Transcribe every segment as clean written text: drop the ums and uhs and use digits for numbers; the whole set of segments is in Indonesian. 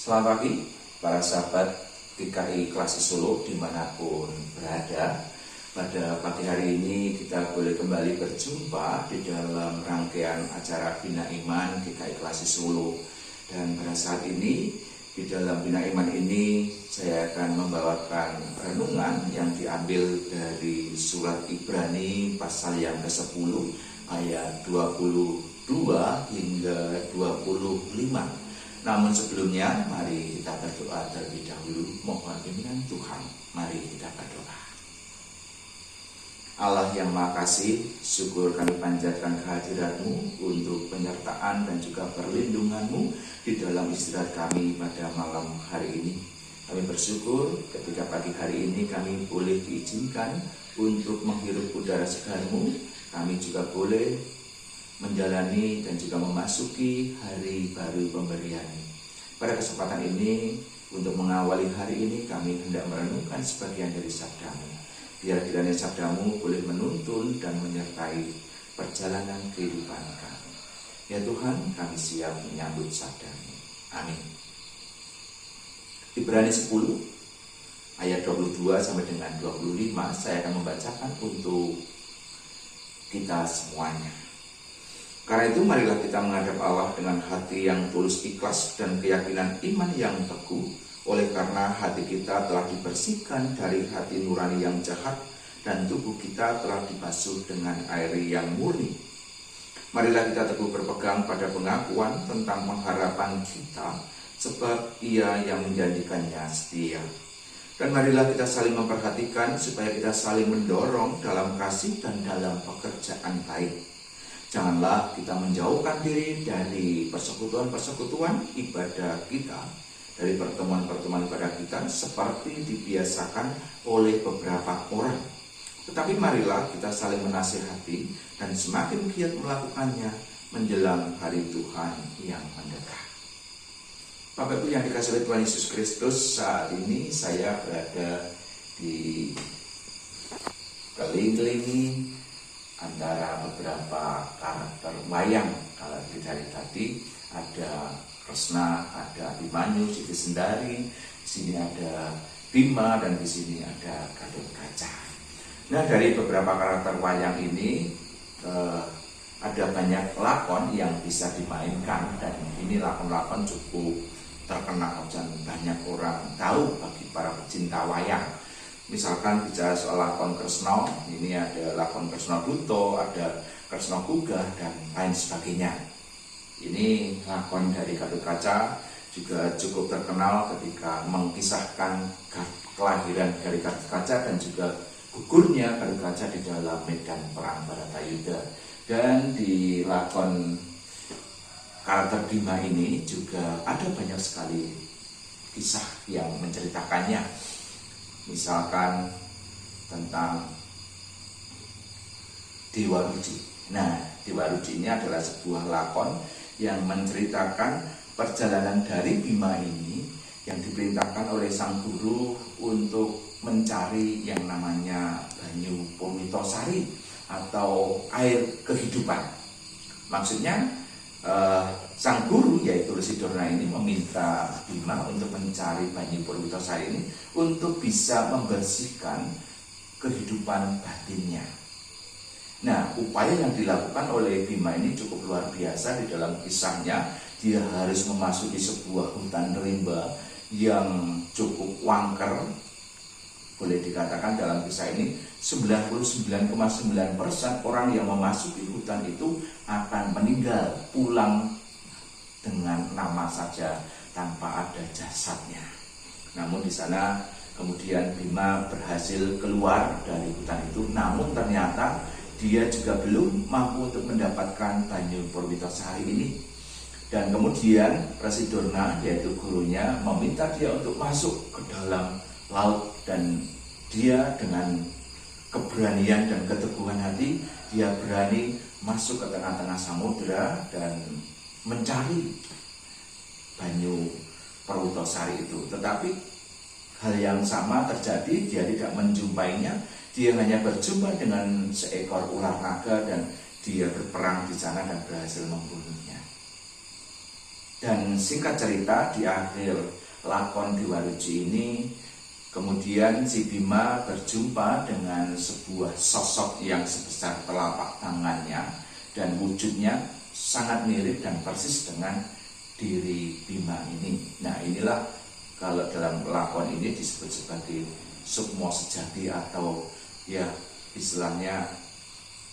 Selamat pagi para sahabat GKI Klasi Solo dimanapun berada. Pada pagi hari ini kita boleh kembali berjumpa di dalam rangkaian acara Bina Iman GKI Klasi Solo. Dan pada saat ini di dalam Bina Iman ini saya akan membawakan renungan yang diambil dari surat Ibrani pasal yang ke-10 ayat 22 hingga 25. Namun sebelumnya, mari kita berdoa terlebih dahulu, mohon bimbingan Tuhan. Mari kita berdoa. Allah yang Maha Kasih, syukur kami panjatkan kehadirat-Mu untuk penyertaan dan juga perlindungan-Mu di dalam istirahat kami pada malam hari ini. Kami bersyukur ketika pagi hari ini kami boleh diizinkan untuk menghirup udara segar-Mu. Kami juga boleh menjalani dan juga memasuki hari baru pemberian. Pada kesempatan ini, untuk mengawali hari ini, kami hendak merenungkan sebagian dari sabda-Mu. Biar kiranya sabda-Mu boleh menuntun dan menyertai perjalanan kehidupan kami. Ya Tuhan, kami siap menyambut sabda-Mu. Amin. Ibrani 10 ayat 22 sampai dengan 25 saya akan membacakan untuk kita semuanya. Karena itu marilah kita menghadap Allah dengan hati yang tulus ikhlas dan keyakinan iman yang teguh. Oleh karena hati kita telah dibersihkan dari hati nurani yang jahat dan tubuh kita telah dibasuh dengan air yang murni. Marilah kita teguh berpegang pada pengakuan tentang pengharapan kita, sebab Ia yang menjanjikannya setia. Dan marilah kita saling memperhatikan supaya kita saling mendorong dalam kasih dan dalam pekerjaan baik. Janganlah kita menjauhkan diri dari persekutuan-persekutuan ibadah kita, dari pertemuan-pertemuan ibadah kita seperti dibiasakan oleh beberapa orang. Tetapi marilah kita saling menasihati dan semakin giat melakukannya menjelang hari Tuhan yang mendekat. Bapak Ibu yang dikasihi oleh Tuhan Yesus Kristus, saat ini saya berada di keliling antara beberapa karakter wayang. Kalau dari tadi ada Kresna, ada Abimanyu, Siti Sendari, di sini ada Bima, dan di sini ada Gatotkaca. Nah, dari beberapa karakter wayang ini ada banyak lakon yang bisa dimainkan, dan ini lakon-lakon cukup terkenal dan banyak orang tahu bagi para pecinta wayang. Misalkan bicara soal lakon Kresna, ini ada lakon Kresna Duto, ada Kresna Gugah, dan lain sebagainya. Ini lakon dari Gatotkaca juga cukup terkenal ketika mengisahkan kelahiran dari Gatotkaca dan juga gugurnya Gatotkaca di dalam medan perang Baratayuda. Dan di lakon karakter Bima ini juga ada banyak sekali kisah yang menceritakannya. Misalkan tentang Dewa Ruci. Nah, Dewa Ruci ini adalah sebuah lakon yang menceritakan perjalanan dari Bima ini yang diperintahkan oleh sang guru untuk mencari yang namanya banyu Purwitosari atau air kehidupan. Maksudnya sang guru yaitu Residorna ini meminta Bima untuk mencari banyu Purwitosari ini untuk bisa membersihkan kehidupan batinnya. Nah, upaya yang dilakukan oleh Bima ini cukup luar biasa. Di dalam kisahnya, dia harus memasuki sebuah hutan rimba yang cukup wangker. Boleh dikatakan dalam kisah ini 99,9% orang yang memasuki hutan itu akan meninggal, pulang dengan nama saja tanpa ada jasadnya. Namun di sana kemudian Bima berhasil keluar dari hutan itu, namun ternyata dia juga belum mampu untuk mendapatkan banyu Purwitosari ini. Dan kemudian Residorna yaitu gurunya meminta dia untuk masuk ke dalam laut, dan dia dengan keberanian dan keteguhan hati dia berani masuk ke tengah-tengah samudera dan mencari banyu Purwitosari itu. Tetapi hal yang sama terjadi, dia tidak menjumpainya. Dia hanya berjumpa dengan seekor ular naga dan dia berperang di sana dan berhasil membunuhnya. Dan singkat cerita, di akhir lakon Dewa Ruci ini, kemudian si Bima berjumpa dengan sebuah sosok yang sebesar telapak tangannya, dan wujudnya sangat mirip dan persis dengan diri Bima ini. Nah, inilah kalau dalam lakon ini disebut sebagai sukmo sejati, atau ya istilahnya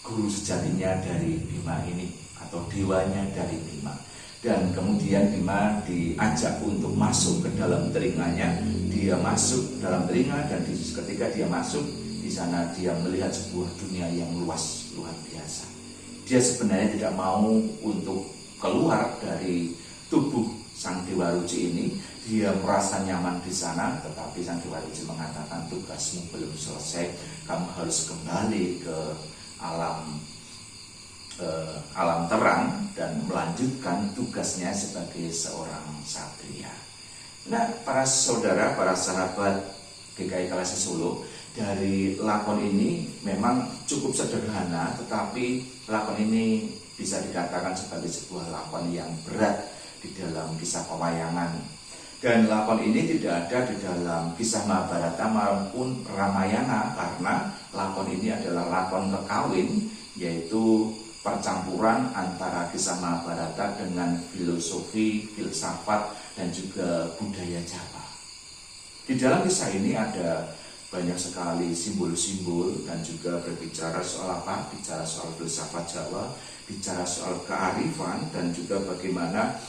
guru sejatinya dari Bima ini, atau dewanya dari Bima. Dan kemudian Bima diajak untuk masuk ke dalam telinganya. Dia masuk dalam telinga, dan ketika dia masuk di sana, dia melihat sebuah dunia yang luas, luar biasa. Dia sebenarnya tidak mau untuk keluar dari tubuh Sang Dewa Ruci ini. Dia merasa nyaman di sana, tetapi Sang Dewa Ruci mengatakan, tugasmu belum selesai, kamu harus kembali ke alam terang dan melanjutkan tugasnya sebagai seorang satria. Nah, para saudara, para sahabat GKI Kelasi Solo, dari lakon ini memang cukup sederhana, tetapi lakon ini bisa dikatakan sebagai sebuah lakon yang berat di dalam kisah pewayangan. Dan lakon ini tidak ada di dalam kisah Mahabharata maupun Ramayana, karena lakon ini adalah lakon kekawin, yaitu percampuran antara kisah Mahabharata dengan filosofi, filsafat, dan juga budaya Jawa. Di dalam kisah ini ada banyak sekali simbol-simbol, dan juga berbicara soal apa? Bicara soal filsafat Jawa, bicara soal kearifan, dan juga bagaimana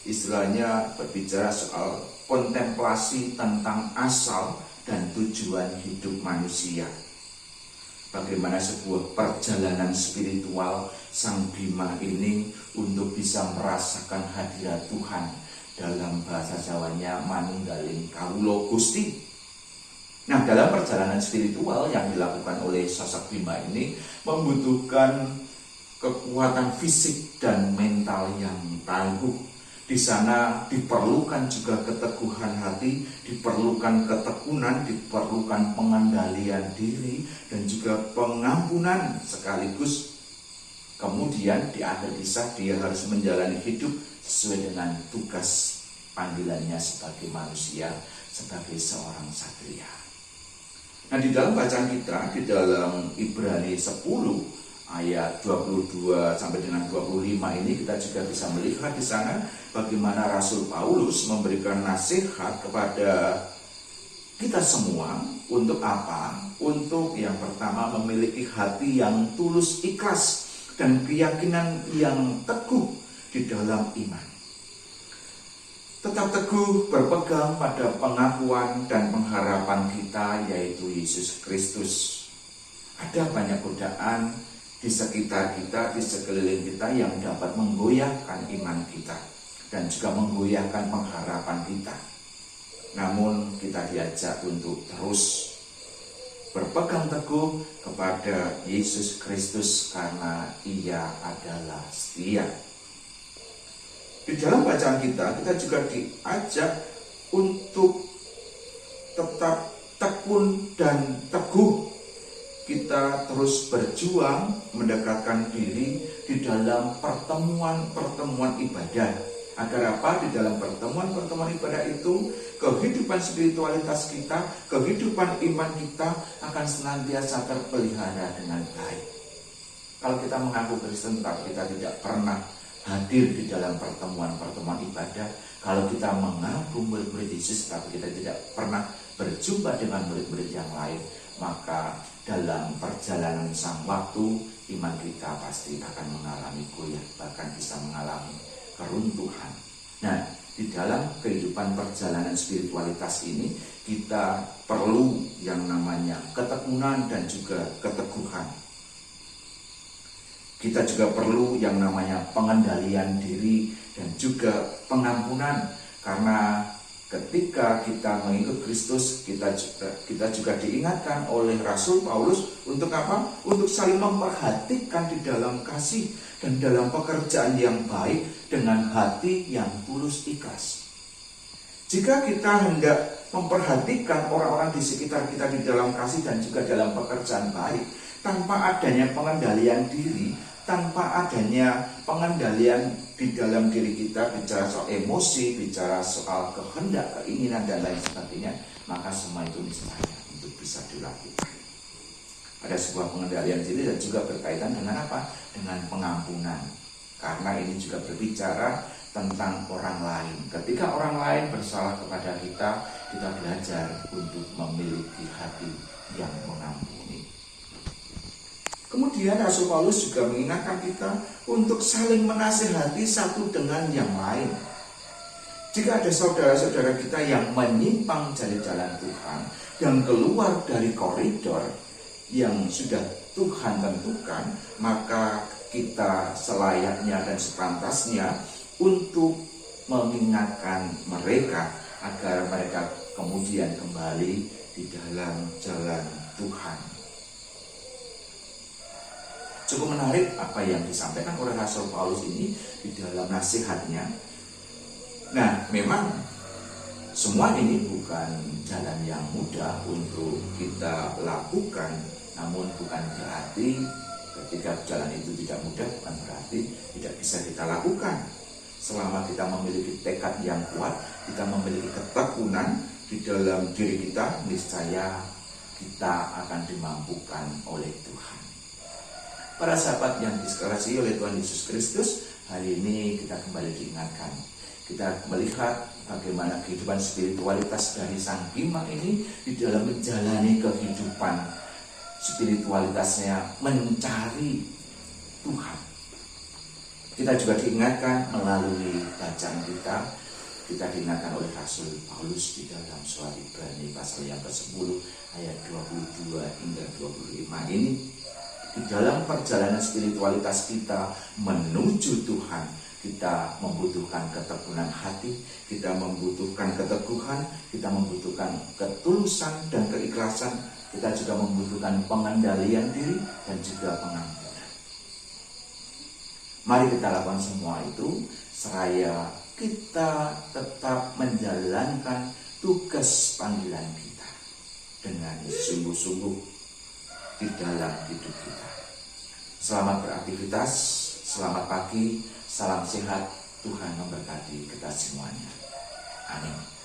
istilahnya berbicara soal kontemplasi tentang asal dan tujuan hidup manusia. Bagaimana sebuah perjalanan spiritual Sang Bima ini untuk bisa merasakan hadirat Tuhan, dalam bahasa Jawanya manunggaling kawula Gusti. Nah, dalam perjalanan spiritual yang dilakukan oleh sosok Bima ini membutuhkan kekuatan fisik dan mental yang tangguh. Di sana diperlukan juga keteguhan hati, diperlukan ketekunan, diperlukan pengendalian diri, dan juga pengampunan sekaligus. Kemudian di akhir kisah dia harus menjalani hidup sesuai dengan tugas panggilannya sebagai manusia, sebagai seorang satria. Nah, di dalam bacaan kita, di dalam Ibrani 10 ayat 22 sampai dengan 25 ini, kita juga bisa melihat di sana bagaimana Rasul Paulus memberikan nasihat kepada kita semua. Untuk apa? Untuk yang pertama, memiliki hati yang tulus ikhlas dan keyakinan yang teguh di dalam iman. Tetap teguh berpegang pada pengakuan dan pengharapan kita, yaitu Yesus Kristus. Ada banyak godaan di sekitar kita, di sekeliling kita, yang dapat menggoyahkan iman kita dan juga menggoyahkan pengharapan kita. Namun kita diajak untuk terus berpegang teguh kepada Yesus Kristus, karena Ia adalah setia. Di dalam bacaan kita juga diajak untuk tetap tekun dan teguh. Kita terus berjuang mendekatkan diri di dalam pertemuan-pertemuan ibadah. Agar apa? Di dalam pertemuan-pertemuan ibadah itu, kehidupan spiritualitas kita, kehidupan iman kita akan senantiasa terpelihara dengan baik. Kalau kita mengaku Kristen tetapi kita tidak pernah hadir di dalam pertemuan-pertemuan ibadah, kalau kita mengaku murid-murid Yesus tetapi kita tidak pernah berjumpa dengan murid-murid yang lain, maka dalam perjalanan sang waktu, iman kita pasti akan mengalami goyah, bahkan bisa mengalami keruntuhan. Nah, di dalam kehidupan perjalanan spiritualitas ini, kita perlu yang namanya ketekunan dan juga keteguhan. Kita juga perlu yang namanya pengendalian diri dan juga pengampunan, karena ketika kita mengikut Kristus, kita juga diingatkan oleh Rasul Paulus untuk apa? Untuk saling memperhatikan di dalam kasih dan dalam pekerjaan yang baik dengan hati yang tulus ikhlas. Jika kita hendak memperhatikan orang-orang di sekitar kita di dalam kasih dan juga dalam pekerjaan baik, tanpa adanya pengendalian diri, tanpa adanya pengendalian di dalam diri kita, bicara soal emosi, bicara soal kehendak, keinginan, dan lain sebagainya, maka semua itu niscaya untuk bisa dilakukan. Ada sebuah pengendalian diri dan juga berkaitan dengan apa? Dengan pengampunan. Karena ini juga berbicara tentang orang lain. Ketika orang lain bersalah kepada kita, kita belajar untuk memiliki hati yang mengampuni. Kemudian Rasul Paulus juga mengingatkan kita untuk saling menasihati satu dengan yang lain. Jika ada saudara-saudara kita yang menyimpang dari jalan Tuhan, yang keluar dari koridor yang sudah Tuhan tentukan, maka kita selayaknya dan sepantasnya untuk mengingatkan mereka agar mereka kemudian kembali di dalam jalan Tuhan. Cukup menarik apa yang disampaikan oleh Rasul Paulus ini di dalam nasihatnya. Nah, memang semua ini bukan jalan yang mudah untuk kita lakukan, namun bukan berarti ketika jalan itu tidak mudah, bukan berarti tidak bisa kita lakukan. Selama kita memiliki tekad yang kuat, kita memiliki ketekunan di dalam diri kita, niscaya kita akan dimampukan oleh Tuhan. Para sahabat yang dikasihi oleh Tuhan Yesus Kristus, hari ini kita kembali diingatkan. Kita melihat bagaimana kehidupan spiritualitas dari Sang Bima ini di dalam menjalani kehidupan spiritualitasnya, mencari Tuhan. Kita juga diingatkan melalui bacaan kita diingatkan oleh Rasul Paulus di dalam surat Ibrani pasal yang ke-10 ayat 22 hingga 25 ini. Di dalam perjalanan spiritualitas kita menuju Tuhan, kita membutuhkan ketekunan hati, kita membutuhkan keteguhan, kita membutuhkan ketulusan dan keikhlasan, kita juga membutuhkan pengendalian diri dan juga pengampunan. Mari kita lakukan semua itu seraya kita tetap menjalankan tugas panggilan kita dengan sungguh-sungguh di dalam hidup kita. Selamat beraktivitas, selamat pagi, salam sehat, Tuhan memberkati kita semuanya. Amin.